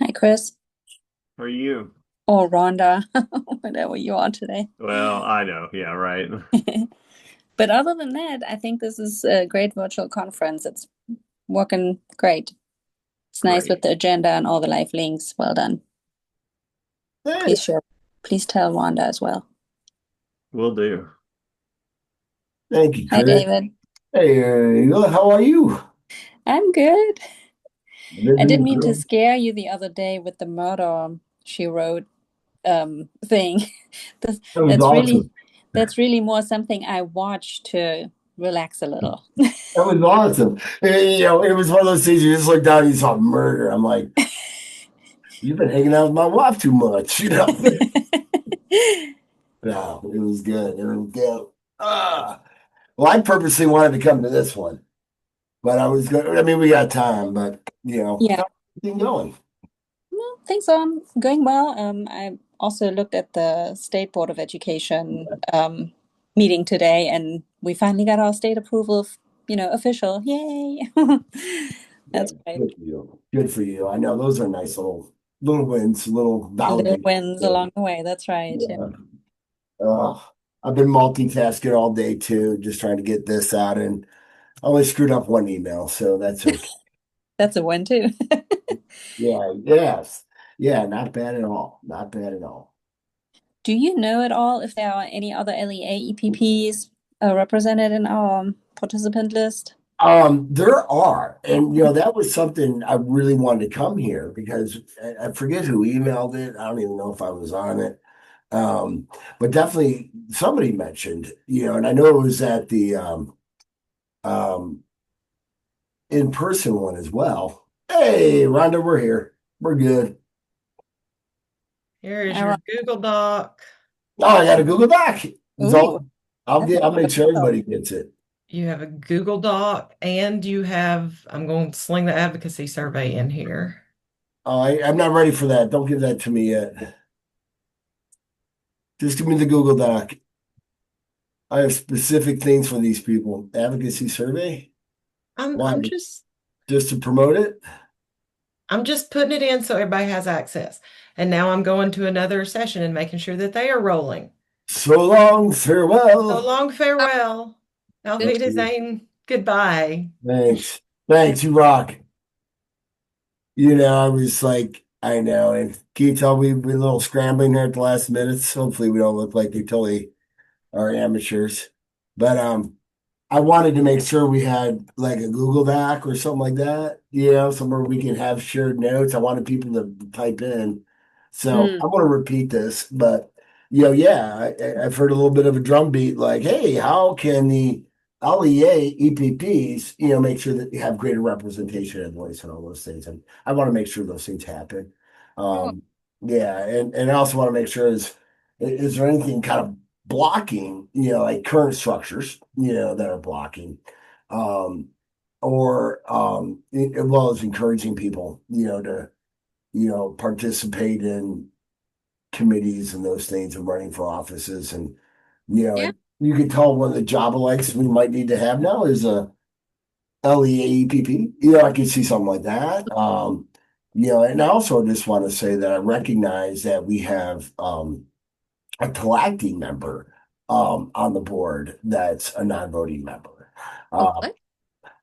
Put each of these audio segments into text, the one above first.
Hi, Chris. How are you? Or Rhonda, whatever you are today. Well, I know. Yeah, right. But other than that, I think this is a great virtual conference. It's working great. It's nice with Great. the agenda and all the live links. Well done. Please Thanks. share. Please tell Rhonda as well. Will do. Thank you, Hi, Chris. David. Hey, how are you? I'm good. I Living didn't the mean to dream. scare you the other day with the murder she wrote thing. That's, That was that's really awesome. that's really more something I watch to relax a little. That was awesome. It was one of those things you just look down and you saw murder. I'm like, you've been hanging out with my wife too much, No, it was good. It was good. Well, I purposely wanted to come to this one, but I was going. I mean, we got time, but Yeah. how's everything going? Well, things are going well. I also looked at the State Board of Education meeting today, and we finally got our state approval, official. Yay! Yeah, That's great. good for you. Good for you. I know those are nice little wins, little Little validation. wins along the way. That's right. Yeah. Yeah. I've been multitasking all day too, just trying to get this out, and I only screwed up one email, so that's okay. That's a win too. Yeah, yes. Yeah, not bad at all. Not bad at all. Do you know at all if there are any other LEA EPPs represented in our participant list? There are, and that was something I really wanted to come here because I forget who emailed it. I don't even know if I was on it. Um, but definitely somebody mentioned, and I know it was at the um in-person one as well. Hey, Rhonda, we're here. We're good. Here is your Our, Google Doc. Oh, I got a Google Doc. It's ooh, all. that's I'll make sure official. everybody gets it. You have a Google Doc, and you have, I'm going to sling the advocacy survey in here. Oh, I'm not ready for that. Don't give that to me yet. Just give me the Google Doc. I have specific things for these people. Advocacy survey. I'm Why? I'm just Just to promote it? I'm just putting it in so everybody has access. And now I'm going to another session and making sure that they are rolling. So long, So farewell. long, farewell. Auf Good. Wiedersehen. Goodbye. Thanks. Thanks, you rock. I was like, I know. And can you tell we're a little scrambling here at the last minutes? Hopefully we don't look like we totally are amateurs. But I wanted to make sure we had like a Google Doc or something like that, somewhere we can have shared notes. I wanted people to type in. So Mm. I want to repeat this, but yeah, I've heard a little bit of a drumbeat like, hey, how can the LEA EPPs, make sure that you have greater representation and voice and all those things. And I want to make sure those things happen. Sure. Yeah, and I also want to make sure is there anything kind of blocking, like current structures, that are blocking, um, or as well as encouraging people, to participate in committees and those things and running for offices, and Yeah. you could tell one of the job elects we might need to have now is a LEAEPP. I could see something like that. And I also just want to say that I recognize that we have a collecting member on the board that's a non-voting member. Oh, Uh, what?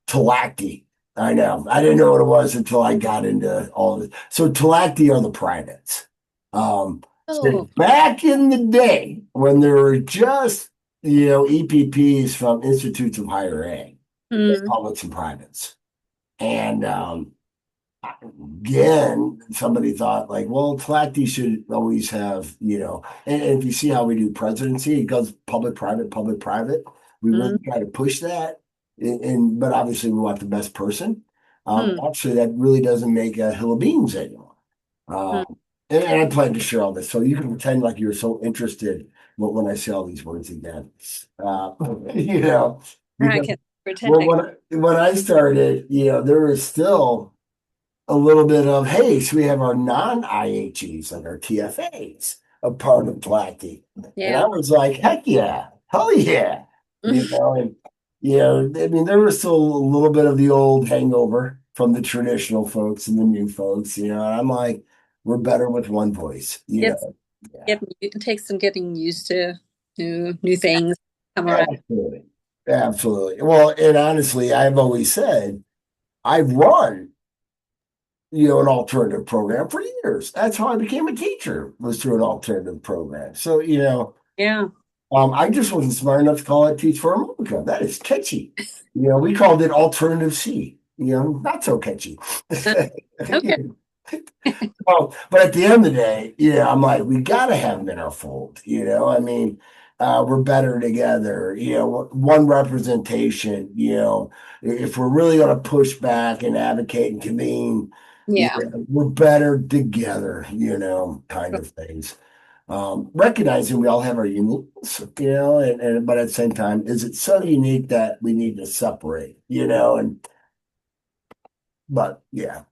Talacti. I know. I didn't know what it was until I got into all of it. So Talacti are the privates. So Oh. back in the day when there were just, EPPs from Institutes of Higher Ed, Mm. publics and privates. And again, somebody thought like, well, Tlacti should always have, and if you see how we do presidency, it goes public, private, public, private. We really Mm. try to push that, but obviously we want the best person. Mm. Actually, that really doesn't make a hill of beans anymore. Mm. And I plan to share all this, so you can pretend like you're so interested when I say all these words again. Uh, you know, I because can pretend well, I. when I started, there was still a little bit of, hey, so we have our non-IHEs and our TFAs a part of Platy. And Yeah. I was like, heck yeah, hell yeah. And I mean, there was still a little bit of the old hangover. from the traditional folks and the new folks, I'm like, we're better with one voice, It's Yeah, it takes some getting used to new things come around. absolutely. Absolutely. Well, and honestly, I've always said I've run, an alternative program for years. That's how I became a teacher, was through an alternative program. So, Yeah. I just wasn't smart enough to call it Teach for America. That is catchy. We called it Alternative C. Not so catchy. Okay. But at the end of the day, I'm like, we got to have them in our fold. I mean, we're better together. One representation. If we're really going to push back and advocate and convene, Yeah. we're better together. Kind of things. Recognizing we all have our uniqueness, and but at the same time, is it so unique that we need to separate, and but yeah,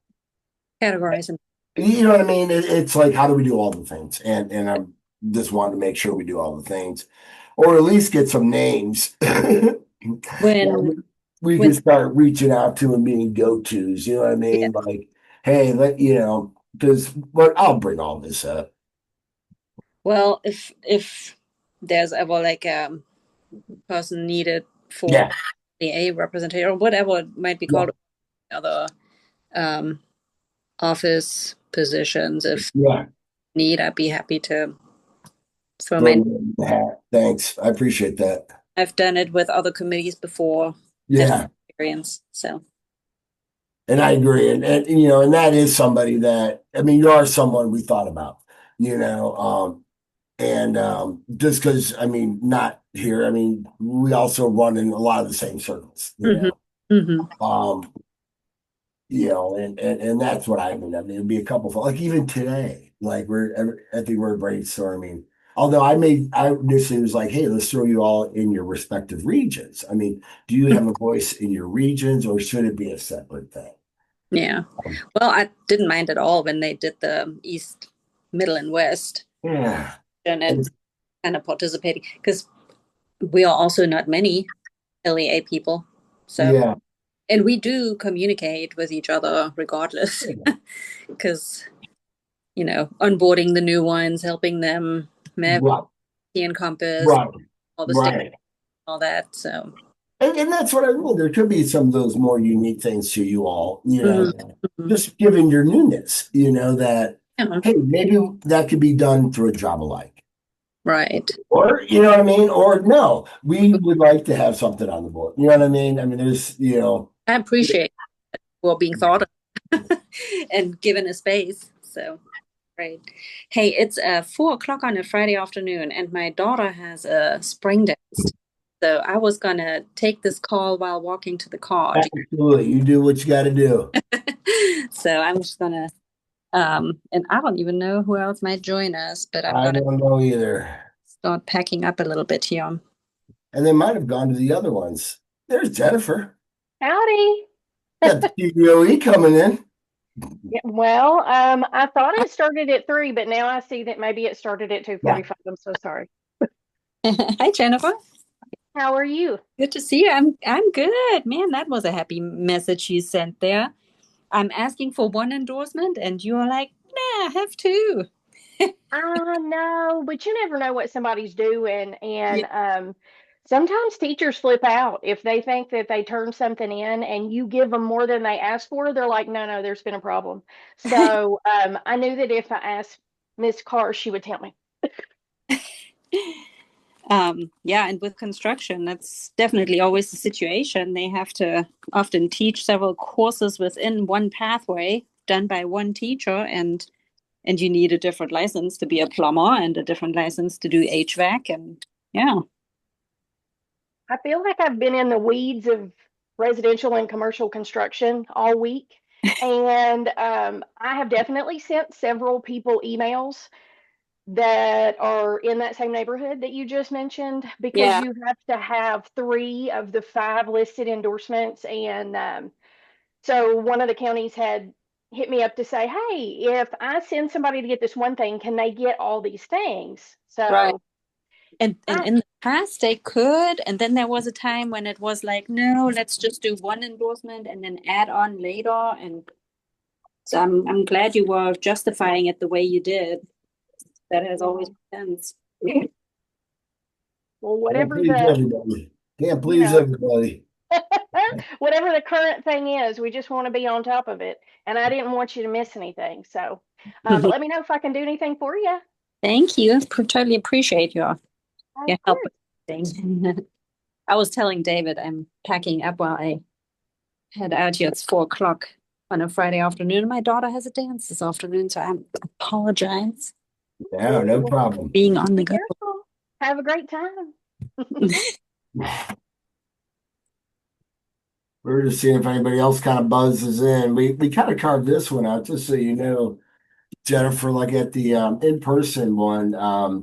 Categorizing. you know what I mean? It's like, how do we do all the things? And I'm just wanting to make sure we do all the things, or at least get some names that When we when can start reaching out to and being go-tos. You know what I yeah. mean? Like, hey, because but I'll bring all this up. Well, if there's ever like a person needed for Yeah, LEA representation or whatever it might be yeah, called, other um, office positions, if yeah. need, I'd be happy to throw Throw my. me in the hat. Thanks. I appreciate that. I've done it with other committees before. Have Yeah. experience, so And I agree. And that is somebody that, I mean, you are someone we thought about, you know, and just because, I mean, not here, I mean, we also run in a lot of the same circles, hmm hmm um, and that's what I mean. I mean, it'd be a couple of, like even today, like I think we're brainstorming. Although I initially was like, hey, let's throw you all in your respective regions. I mean, do you have a voice in your regions or should it be a separate thing? yeah. Well, I didn't mind at all when they did the East, Middle, and West Yeah. and kind of participating because we are also not many LEA people, so Yeah. and we do communicate with each other regardless because onboarding the new ones, helping them map Right. the Encompass, Right. all the stick, Right. all that. So And that's what I mean. There could be some of those more unique things to you all, mhm, mhm. just given your newness, that, Yeah, hey, maybe that could be done through a job alike. right. Or, you know what I mean? Or no, we would like to have something on the board. You know what I mean? I mean, there's, I appreciate well being thought of and given a space. So great. Hey, it's 4 o'clock on a Friday afternoon, and my daughter has a spring dance. So I was gonna take this call while walking to the car. absolutely, you do what you got to do. So I'm just gonna and I don't even know who else might join us, but I'm I gonna don't know either. start packing up a little bit here. And they might have gone to the other ones. There's Jennifer. Howdy. Got the CBOE coming in. Yeah, well, I thought it started at 3, but now I see that maybe it started at Yeah. 2:45. I'm so sorry. Hi, Jennifer. How are you? Good to see you. I'm good. Man, that was a happy message you sent there. I'm asking for one endorsement, and you're like, nah, I have two. I know, but you never know what somebody's doing. Yeah. And sometimes teachers flip out if they think that they turned something in and you give them more than they asked for. They're like, no, no, there's been a problem. So I knew that if I asked Miss Carr, she would tell me. Yeah, and with construction, that's definitely always the situation. They have to often teach several courses within one pathway done by one teacher, and you need a different license to be a plumber and a different license to do HVAC, and yeah. I feel like I've been in the weeds of residential and commercial construction all week. And I have definitely sent several people emails that are in that same neighborhood that you just mentioned because Yeah, you have to have 3 of the 5 listed endorsements. And so one of the counties had hit me up to say, hey, if I send somebody to get this one thing, can they get all these things? right. So And I, in the past they could, and then there was a time when it was like, no, let's just do one endorsement and then add on later. And so I'm glad you were justifying it the way you did. That has always made sense. Well, Can't whatever please the, everybody. Can't you please know, everybody. whatever the current thing is, we just want to be on top of it. And I didn't want you to miss anything. So, but let me know if I can do anything for you. Thank you. Totally appreciate your Of help course. with things. I was telling David I'm packing up while I head out here. It's 4 o'clock on a Friday afternoon. My daughter has a dance this afternoon, so I apologize Yeah, no problem. being on the Be go. careful. Have a great time. We're just seeing if anybody else kind of buzzes in. We kind of carved this one out just so you know, Jennifer, like at the in-person one, our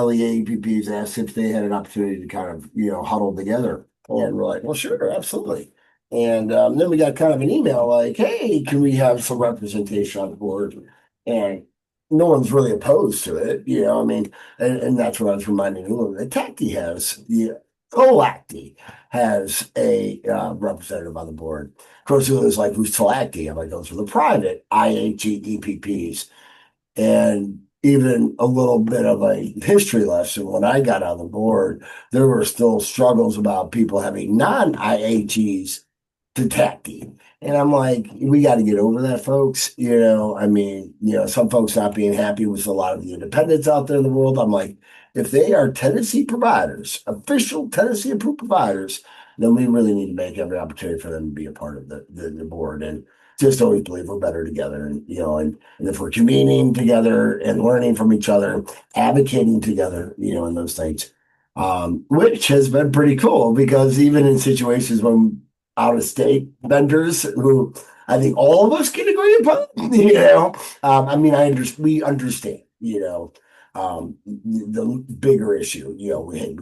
LEA EPPs asked if they had an opportunity to kind of, huddle together. And we're like, well, sure, absolutely. And then we got kind of an email like, hey, can we have some representation on the board? And no one's really opposed to it, I mean, and that's what I was reminding you of. TACTI has, COACTI has a representative on the board. Of course, it was like, who's COACTI? I'm like, those are the private IHE EPPs. And even a little bit of a history lesson when I got on the board, there were still struggles about people having non-IHEs to TACTI. And I'm like, we got to get over that, folks. I mean, some folks not being happy with a lot of the independents out there in the world. I'm like, if they are Tennessee providers, official Tennessee approved providers, then we really need to make every opportunity for them to be a part of the board. And just always believe we're better together. And if we're convening together and learning from each other, advocating together, in those things, which has been pretty cool because even in situations when out of state vendors who I think all of us can agree upon, I mean, we understand, the bigger issue, we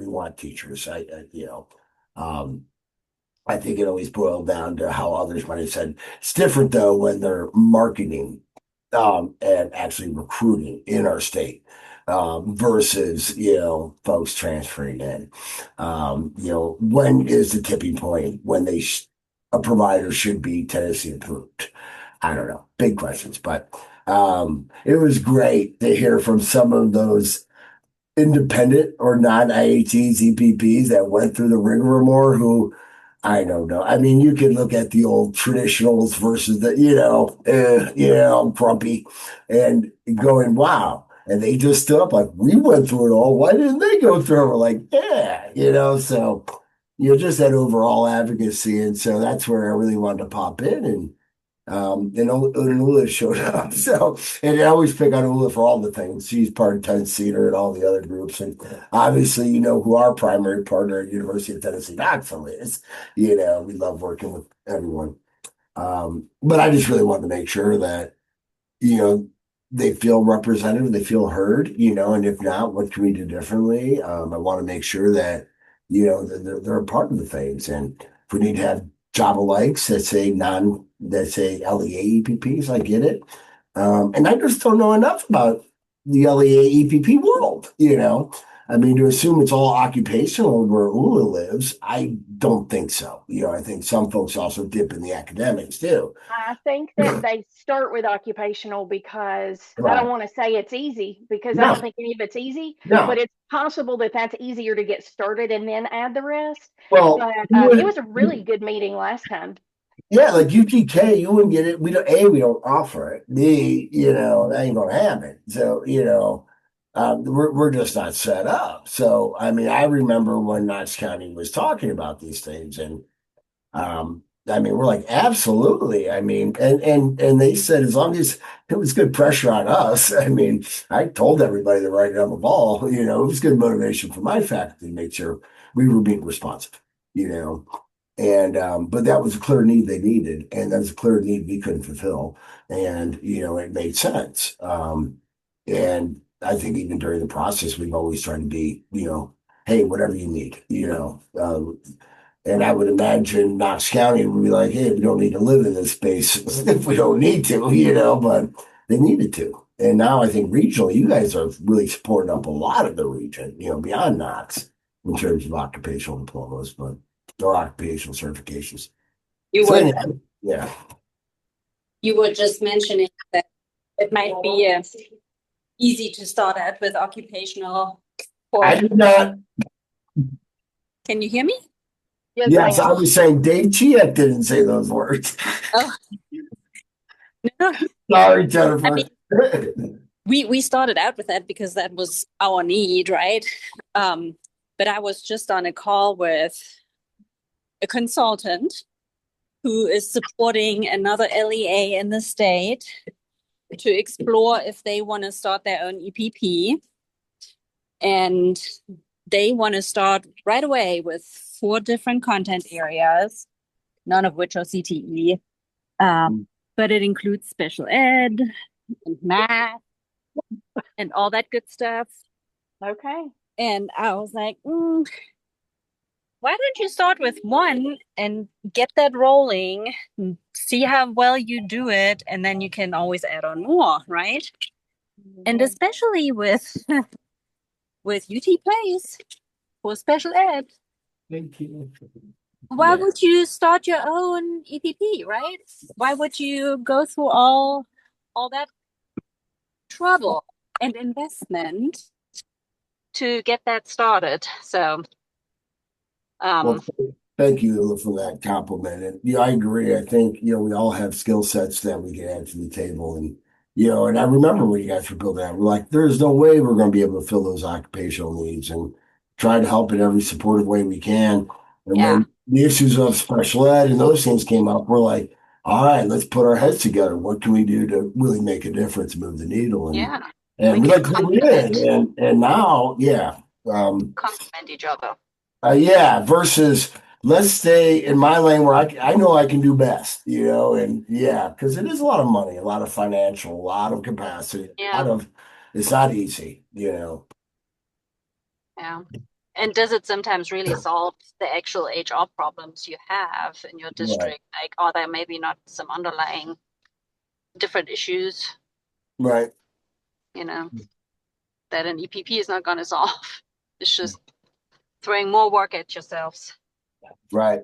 want teachers, um, I think it always boiled down to how others might have said. It's different though when they're marketing and actually recruiting in our state versus folks transferring in. When is the tipping point when a provider should be Tennessee approved? I don't know. Big questions, but it was great to hear from some of those independent or non-IATs, EPPs that went through the rigmarole who I don't know. I mean, you can look at the old traditionals versus the, grumpy and going, wow. And they just stood up like, we went through it all. Why didn't they go through it? We're like, yeah, so, just that overall advocacy. And so that's where I really wanted to pop in and Ula showed up. So, and I always pick on Ula for all the things. She's part of 10 Cedar and all the other groups. And obviously, who our primary partner at University of Tennessee Knoxville is. We love working with everyone. But I just really wanted to make sure that, they feel represented, they feel heard, and if not, what can we do differently? I want to make sure that, they're a part of the things. And if we need to have job alikes that say LEA EPPs, I get it. And I just don't know enough about the LEA EPP world, I mean, to assume it's all occupational where Ula lives, I don't think so. I think some folks also dip in the academics too. I think that they start with occupational because I don't Right. want to say it's easy because I No, don't think any of it's easy, no. but it's possible that that's easier to get started and then add the rest. Well, But you it was would, a really good meeting last time. yeah, like UTK, you wouldn't get it. We don't offer it. B, that ain't gonna happen. So, we're just not set up. So, I mean, I remember when Knox County was talking about these things, and I mean, we're like, absolutely. I mean, and they said as long as it was good pressure on us. I mean, I told everybody to write it on the ball. It was good motivation for my faculty to make sure we were being responsive. You know, and but that was a clear need they needed, and that was a clear need we couldn't fulfill. And it made sense. And I think even during the process, we've always tried to be, hey, whatever you need, and I would imagine Knox County would be like, hey, we don't need to live in this space if we don't need to, but they needed to. And now I think regionally, you guys are really supporting up a lot of the region, beyond Knox in terms of occupational diplomas, but or occupational certifications. You So were anyway, yeah, you were just mentioning that it might be easy to start out with occupational. I Or did not. can you hear me? Yes, Yes, ma'am. I was saying Dave Cihak didn't say those words. Oh no, Sorry, I mean Jennifer. we started out with that because that was our need, right? But I was just on a call with a consultant who is supporting another LEA in the state to explore if they want to start their own EPP. And they want to start right away with 4 different content areas, none of which are CTE. But it includes special ed and math and all that good stuff. Okay. And I was like, why don't you start with one and get that rolling, see how well you do it, and then you can always add on more, right? And especially with UT Place for special ed, Thank you. why would you start your own EPP, right? Why would you go through all that trouble and investment to get that started? So, Well, thank you for that compliment. And I agree. I think, we all have skill sets that we can add to the table. And, and I remember when you guys were building that, we're like, there's no way we're going to be able to fill those occupational needs and try to help in every supportive way we can. And yeah, when the issues of special ed and those things came up, we're like, all right, let's put our heads together. What can we do to really make a difference, move the needle? And yeah, and we we can like what we did. complement And now, yeah. complement each other. Yeah, versus let's stay in my lane where I know I can do best, and yeah, because it is a lot of money, a lot of financial, a lot of capacity, a lot Yeah, of it's not easy. yeah. And does it sometimes really solve the actual HR problems you have in your Right, district? Like, are there maybe not some underlying different issues, right, you know, that an EPP is not going to solve? It's just throwing more work at yourselves. right.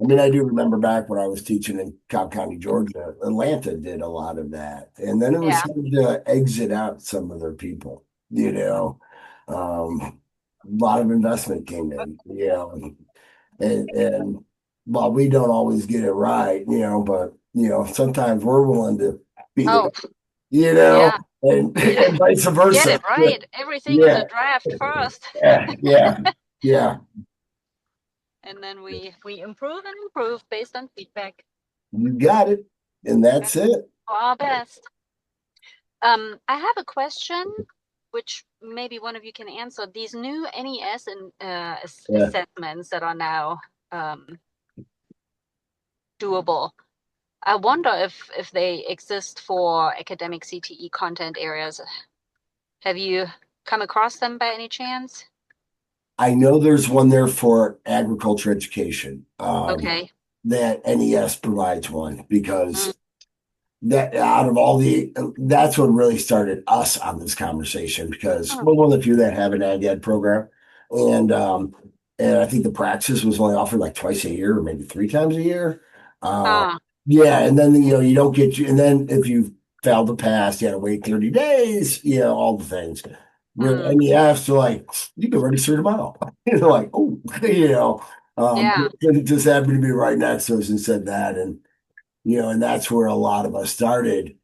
I mean, I do remember back when I was teaching in Cobb County, Georgia, Atlanta did a lot of that. And then it was Yeah. hard to exit out some of their people. A lot of investment came in. And while we don't always get it right, but sometimes we're willing to beat it Oh, up, you know, yeah. and, and vice Get versa. it right. Everything is a Yeah, draft first. yeah, yeah. And then we improve and improve based on feedback. You got it. And that's it. For our best. I have a question, which maybe one of you can answer. These new NES and Yeah. assessments that are now doable. I wonder if they exist for academic CTE content areas. Have you come across them by any chance? I know there's one there for agriculture education. Okay. That NES provides one Mm. because that out of all that's what really started us on this conversation because Oh. we're one of the few that have an ag ed program. And I think the praxis was only offered like twice a year or maybe 3 times a year. Uh, Ah. yeah. And then, you don't get and then if you failed to pass, you had to wait 30 days, all the things. Where the Mm. NEFs are like, you can register tomorrow. You're like, oh, Yeah. it just happened to be right next to us and said that. And that's where a lot of us started,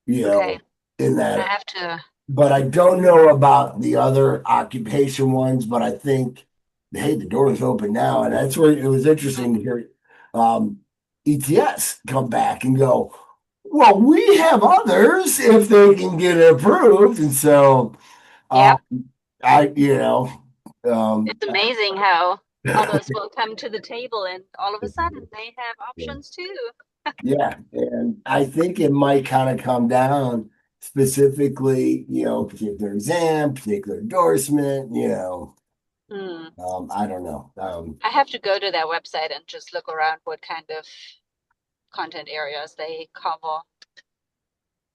Okay. in I that. have to. But I don't know about the other occupation ones, but I think, hey, the door is open now. And that's where it was Mm. interesting to hear um, ETS come back and go, well, we have others if they can get approved. And so uh, Yep. I, you know, um, It's amazing how others will come to the table and all of a sudden they have options too. Yeah, and I think it might kind of come down specifically, particular exam, particular endorsement. Hmm. I don't know. I have to go to their website and just look around what kind of content areas they cover.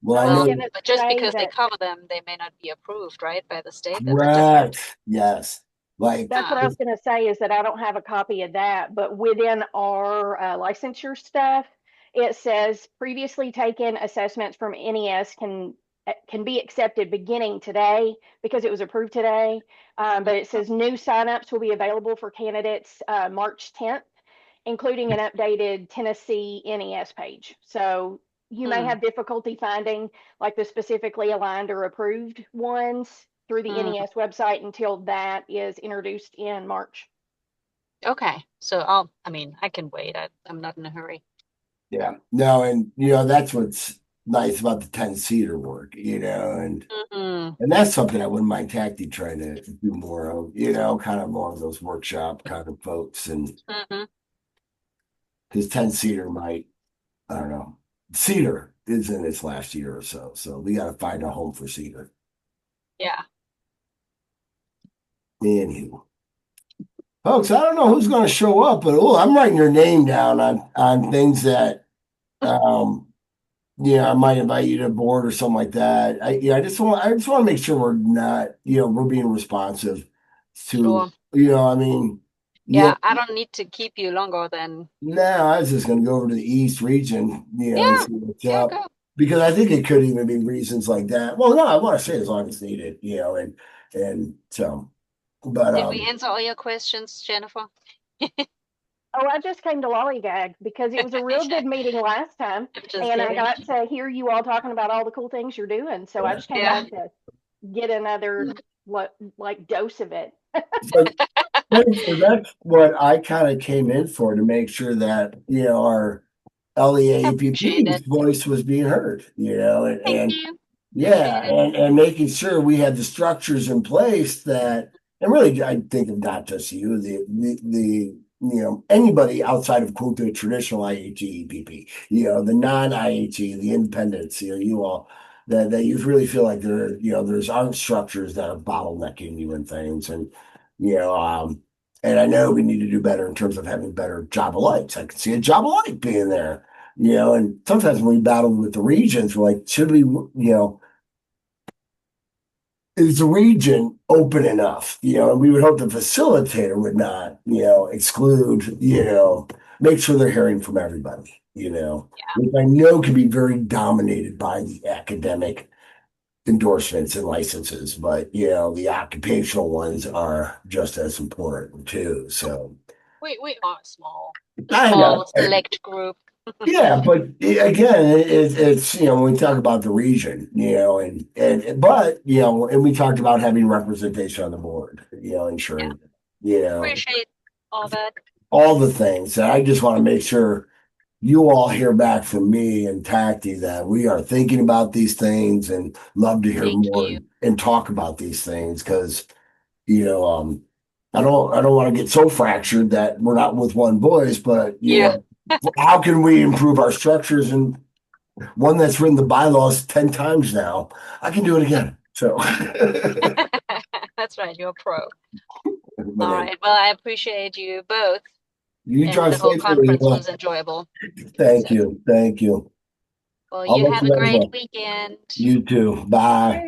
Well, I I was Well, know, gonna but just say because they that cover them, they may not be approved, right, by the state. That's different. correct. Yes. Like, that's what I was going to say is that I don't have a copy of that, but within our licensure stuff, it says previously taken assessments from NES can be accepted beginning today because it was approved today. But it says new signups will be available for candidates March 10th, including an updated Tennessee NES page. So you may have difficulty finding like the specifically aligned or approved ones through the Mm. NES website until that is introduced in March. Okay, so I mean, I can wait. I'm not in a hurry. yeah, no, and that's what's nice about the 10-seater work, Mm-hmm. and that's something I wouldn't mind Tacti trying to do more of, kind of more of those workshop kind of folks, and Mm-hmm. his 10-seater might, I don't know, Cedar is in its last year or so, so we got to find a home for Cedar. Yeah. Anywho, folks, I don't know who's going to show up, but I'm writing your name down on things that I might invite you to board or something like that. I just want to make sure we're not, we're being responsive to, Sure. I mean, Yeah, I don't need to keep you longer than. no, I was just going to go over to the East region, and Yeah, see what's yeah, up. go. Because I think it could even be reasons like that. Well, no, I want to say as long as needed, and so, but Did we answer all your questions, Jennifer? Oh, I just came to lollygag because it was a real good meeting last time, I'm just and I kidding. got to hear you all talking about all the cool things you're doing. So I just came Yeah. back to get another like dose of it. so, so that's what I kind of came in for, to make sure that our LEA Appreciate EPP's it. voice was being heard, and, Thank and you. yeah, Appreciate it. and making sure we had the structures in place that, and really, I think of not just you, the anybody outside of quote the traditional IHE EPP, the non-IHE, the independents, you all, that you really feel like there's aren't structures that are bottlenecking you and things, and you know, um, and I know we need to do better in terms of having better job alikes. I can see a job alike being there. And sometimes when we battle with the regions, we're like, should we, is the region open enough? And we would hope the facilitator would not, exclude, make sure they're hearing from everybody, Yeah. which I know can be very dominated by the academic endorsements and licenses, but, the occupational ones are just as important too. So We are a I know. small select group. Yeah, but again, it's when we talk about the region, but and we talked about having representation on the board, Yeah. ensuring, Appreciate all that. all the things. And I just want to make sure you all hear back from me and Tacti that we are thinking about these things, and love to hear Thank more you. and talk about these things, because you know, I don't want to get so fractured that we're not with one voice, but Yeah. how can we improve our structures? And one that's written the bylaws 10 times now, I can do it again. So, That's right. You're a pro. but All right. Well, I appreciate you both. you And drive the whole safely. conference was enjoyable. Thank So, you. Thank you. well, I'll you let have you a guys great know. weekend. You too. Bye.